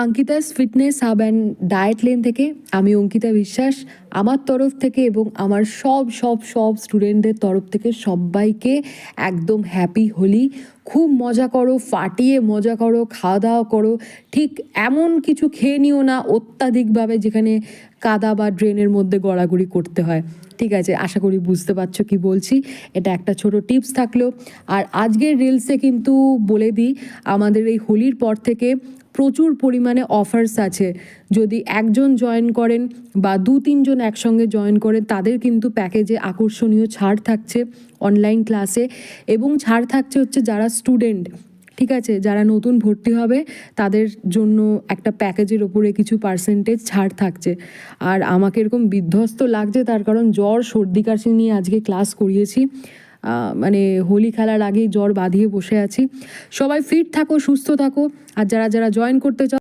Ankita's fitness hub and diet lane থেকে আমি অঙ্কিতা বিশ্বাস আমার তরফ থেকে এবং আমার সব স্টুডেন্টদের তরফ থেকে সবাইকে একদম হ্যাপি হোলি। খুব মজা করো, ফাটিয়ে মজা করো, খাওয়া দাওয়া করো, ঠিক এমন কিছু খেয়ে নিও না অত্যাধিকভাবে যেখানে কাদা বা ড্রেনের মধ্যে গড়াগড়ি করতে হয়। ঠিক আছে, আশা করি বুঝতে পারছো কি বলছি। এটা একটা ছোট টিপস থাকলো। আর আজকের রিলসে কিন্তু বলে দিই, আমাদের এই হোলির পর থেকে প্রচুর পরিমাণে অফার্স আছে। যদি একজন জয়েন করেন বা 2-3 জন একসঙ্গে জয়েন করেন, তাদের কিন্তু প্যাকেজে আকর্ষণীয় ছাড় থাকছে অনলাইন ক্লাসে, এবং ছাড় থাকছে হচ্ছে যারা স্টুডেন্ট, ঠিক আছে, যারা নতুন ভর্তি হবে তাদের জন্য একটা প্যাকেজের ওপরে কিছু পার্সেন্টেজ ছাড় থাকছে। আর আমাকে এরকম বিধ্বস্ত লাগছে, তার কারণ জ্বর সর্দি কাশি নিয়ে আজকে ক্লাস করিয়েছি। মানে হোলি খেলার আগেই জ্বর বাঁধিয়ে বসে আছি। সবাই ফিট থাকো, সুস্থ থাকো। আর যারা যারা জয়েন করতে চাও